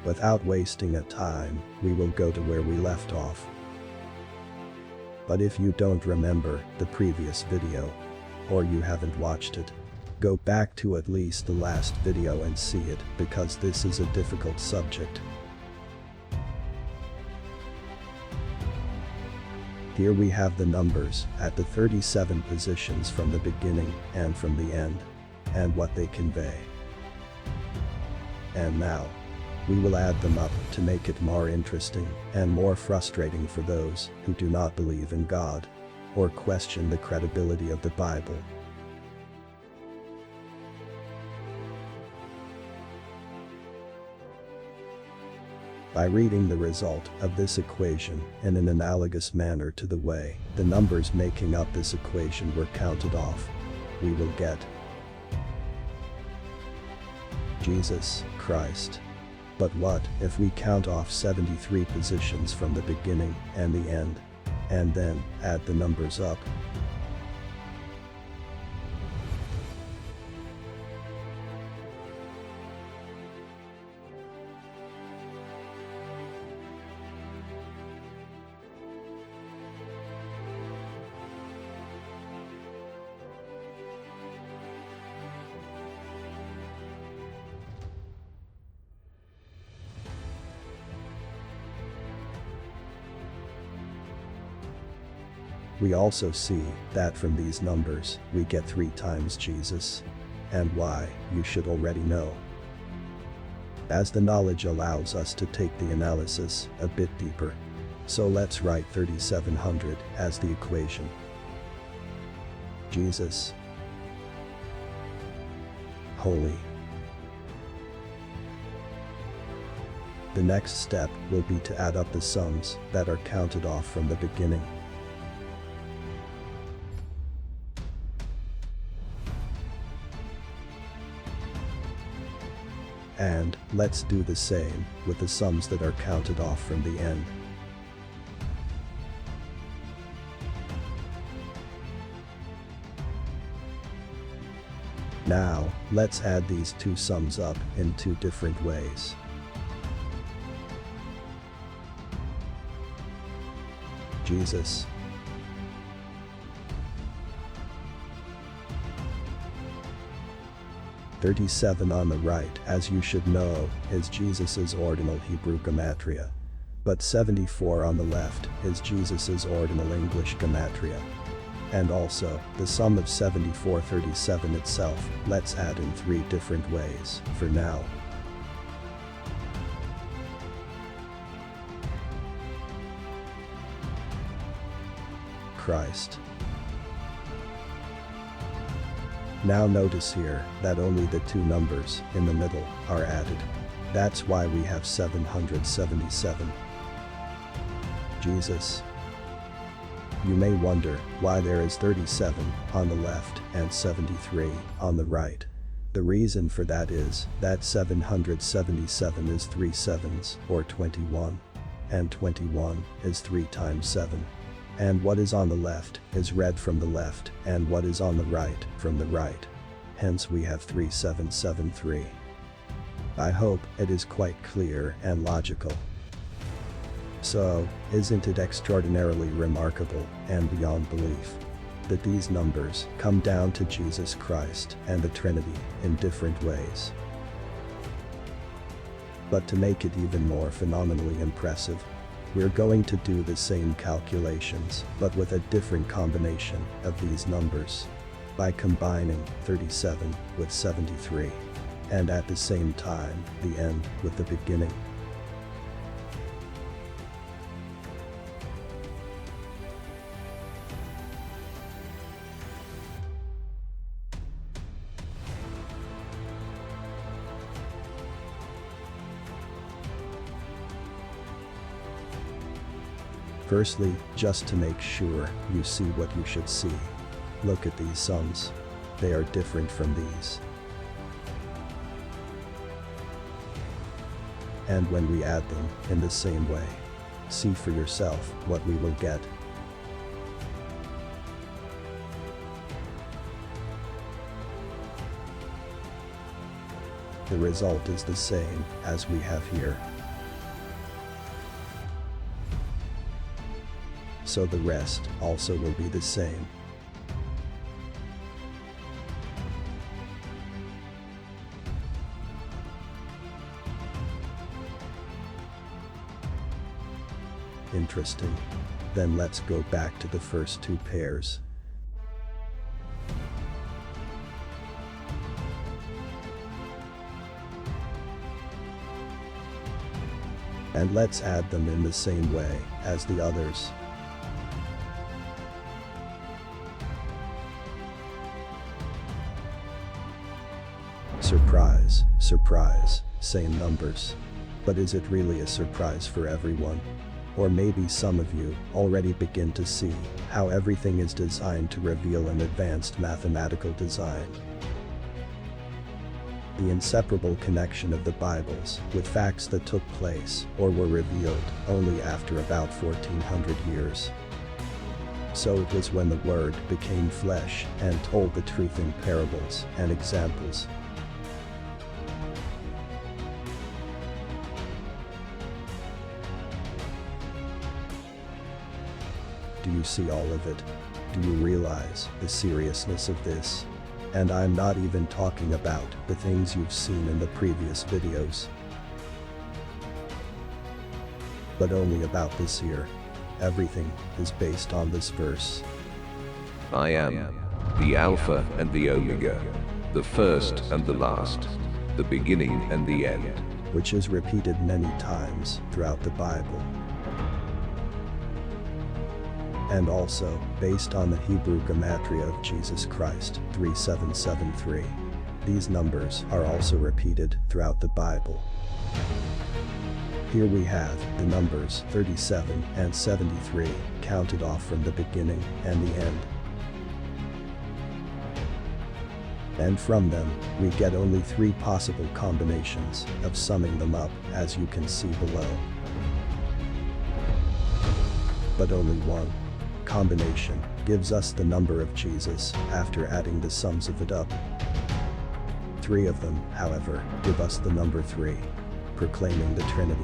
Without wasting a time, we will go to where we left off. But if you don't remember the previous video, or you haven't watched it, go back to at least the last video and see it, because this is a difficult subject. Here we have the numbers at the 37 positions from the beginning and from the end, and what they convey. And now, we will add them up to make it more interesting and more frustrating for those who do not believe in God or question the credibility of the Bible. By reading the result of this equation in an analogous manner to the way the numbers making up this equation were counted off, we will get Jesus Christ. But what if we count off 73 positions from the beginning and the end, and then add the numbers up? We also see that from these numbers, we get 3 times Jesus. And why, you should already know. As the knowledge allows us to take the analysis a bit deeper. So let's write 3700 as the equation. Jesus. Holy. The next step will be to add up the sums that are counted off from the beginning. And let's do the same with the sums that are counted off from the end. Now, let's add these 2 sums up in 2 different ways. Jesus. "37 on the right, as you should know, is Jesus's ordinal Hebrew Gematria. But 74 on the left is Jesus's ordinal English Gematria. And also, the sum of 7437 itself, let's add in 3 different ways, for now. Christ. Now notice here that only the 2 numbers in the middle are added. That's why we have 777. Jesus. You may wonder why there is 37 on the left and 73 on the right. The reason for that is that 777 is 3 sevens, or 21. And 21 is 3 times 7. And what is on the left is read from the left, and what is on the right from the right. Hence we have 3773. I hope it is quite clear and logical. So, isn't it extraordinarily remarkable and beyond belief that these numbers come down to Jesus Christ and the Trinity in different ways? But to make it even more phenomenally impressive, we're going to do the same calculations, but with a different combination of these numbers, by combining 37 with 73, and at the same time, the end with the beginning. Firstly, just to make sure you see what you should see, look at these sums. They are different from these. And when we add them in the same way, see for yourself what we will get. The result is the same as we have here. so the rest also will be the same. Interesting. Then let's go back to the first two pairs. And let's add them in the same way as the others. Surprise, surprise, same numbers. But is it really a surprise for everyone? Or maybe some of you already begin to see how everything is designed to reveal an advanced mathematical design. The inseparable connection of the Bibles with facts that took place or were revealed only after about 1400 years. So it was when the Word became flesh and told the truth in parables and examples. Do you see all of it? Do you realize the seriousness of this? And I'm not even talking about the things you've seen in the previous videos, but only about this here. Everything is based on this verse. I am the Alpha and the Omega, the first and the last, the beginning and the end. Which is repeated many times throughout the Bible. And also based on the Hebrew Gematria of Jesus Christ, 3773. These numbers are also repeated throughout the Bible. Here we have the numbers 37 and 73 counted off from the beginning and the end. And from them, we get only 3 possible combinations of summing them up, as you can see below. But only one combination gives us the number of Jesus after adding the sums of it up. 3 of them, however, give us the number 3, proclaiming the Trinity.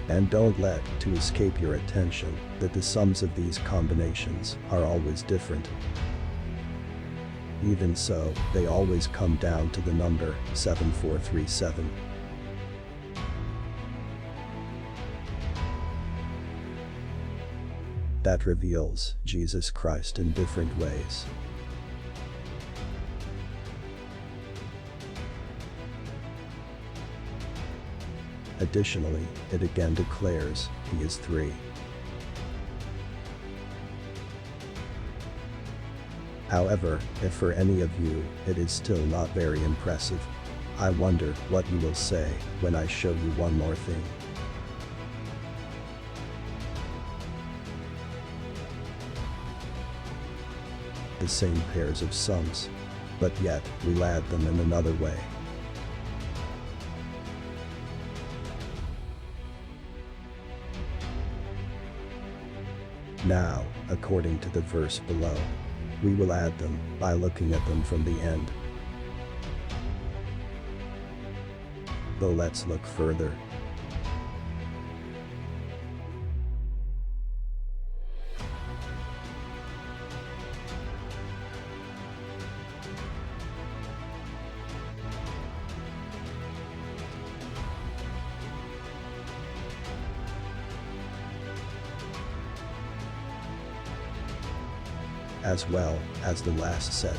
And don't let to escape your attention that the sums of these combinations are always different. Even so, they always come down to the number 7437. That reveals Jesus Christ in different ways. Additionally, it again declares he is 3. However, if for any of you it is still not very impressive, I wonder what you will say when I show you one more thing. The same pairs of sums, but yet we'll add them in another way. Now, according to the verse below, we will add them by looking at them from the end. Though let's look further. As well as the last set.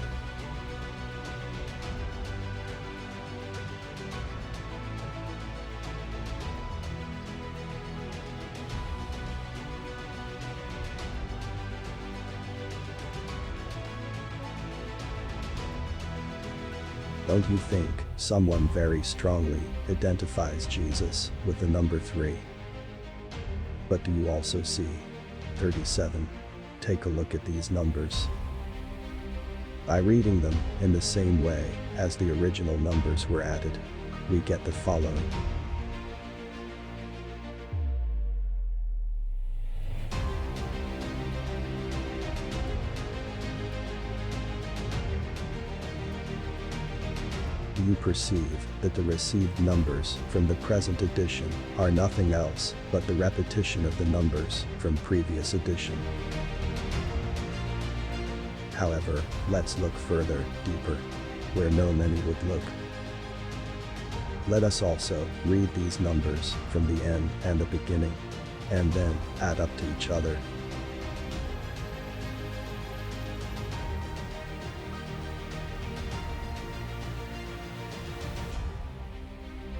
Don't you think someone very strongly identifies Jesus with the number 3? But do you also see 37? Take a look at these numbers. By reading them in the same way as the original numbers were added, we get the following. you perceive that the received numbers from the present edition are nothing else but the repetition of the numbers from previous edition. However, let's look further, deeper, where no many would look. Let us also read these numbers from the end and the beginning, and then add up to each other.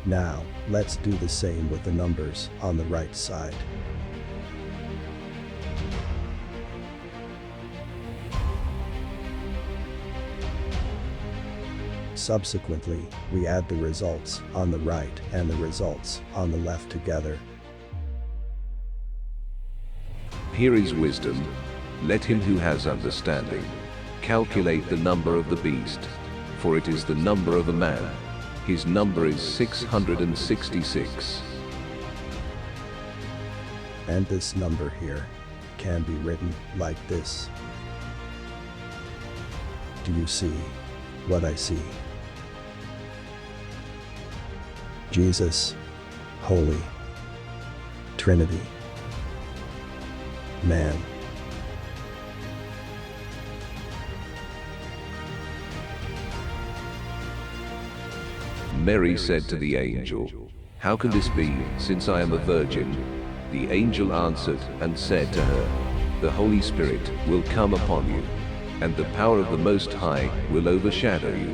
Now, let's do the same with the numbers on the right side. Subsequently, we add the results on the right and the results on the left together. Here is wisdom. Let him who has understanding calculate the number of the beast, for it is the number of a man. His number is 666. And this number here can be written like this. Do you see what I see? Jesus, Holy Trinity, Man. Mary said to the angel, "How can this be, since I am a virgin?" The angel answered and said to her, "The Holy Spirit will come upon you, and the power of the Most High will overshadow you.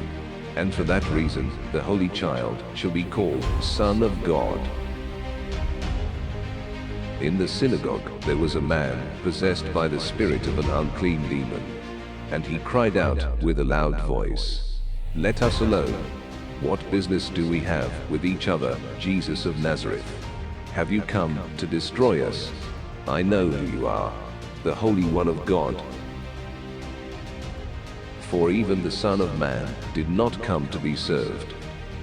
And for that reason, the Holy Child shall be called Son of God." In the synagogue there was a man possessed by the spirit of an unclean demon, and he cried out with a loud voice, "Let us alone. What business do we have with each other, Jesus of Nazareth? Have you come to destroy us? I know who you are, the Holy One of God. For even the Son of Man did not come to be served,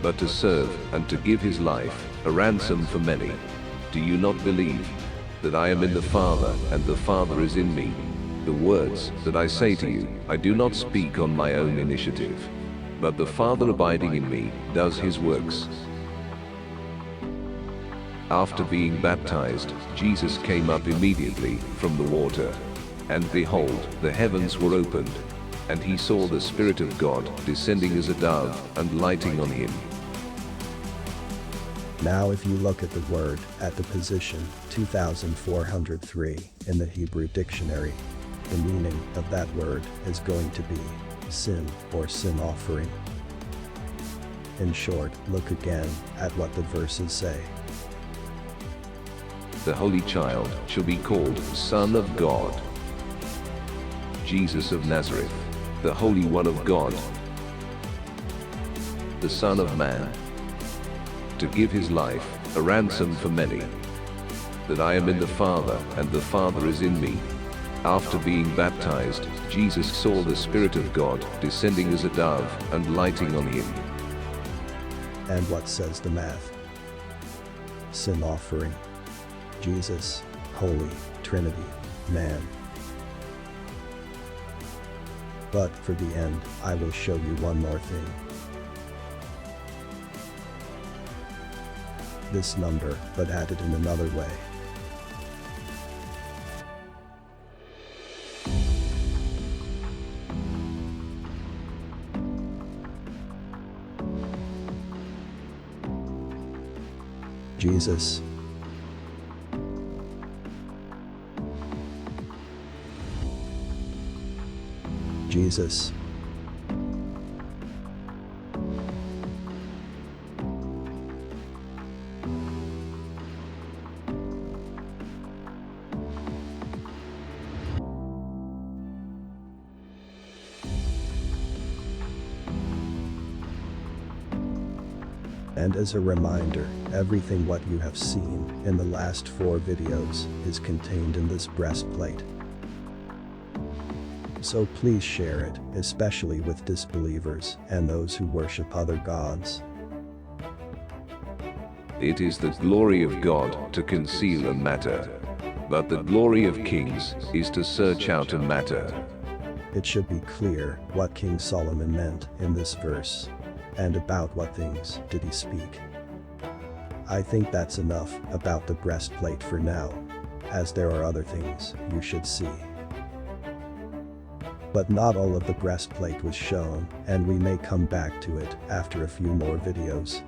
but to serve and to give his life a ransom for many. Do you not believe that I am in the Father and the Father is in me? The words that I say to you, I do not speak on my own initiative, but the Father abiding in me does his works." After being baptized, Jesus came up immediately from the water, and behold, the heavens were opened, and he saw the Spirit of God descending as a dove and lighting on him. Now if you look at the word at the position 2403 in the Hebrew dictionary, the meaning of that word is going to be sin or sin offering. In short, look again at what the verses say. The Holy Child shall be called Son of God. Jesus of Nazareth, the Holy One of God, the Son of Man, to give his life a ransom for many. That I am in the Father and the Father is in me. After being baptized, Jesus saw the Spirit of God descending as a dove and lighting on him. And what says the math? Sin offering. Jesus, Holy Trinity, Man. But for the end, I will show you one more thing. This number, but added in another way. Jesus, Jesus, and as a reminder, everything what you have seen in the last 4 videos is contained in this breastplate. So please share it, especially with disbelievers and those who worship other gods. It is the glory of God to conceal a matter, but the glory of kings is to search out a matter. It should be clear what King Solomon meant in this verse. And about what things did he speak? I think that's enough about the breastplate for now, as there are other things you should see. But not all of the breastplate was shown, and we may come back to it after a few more videos.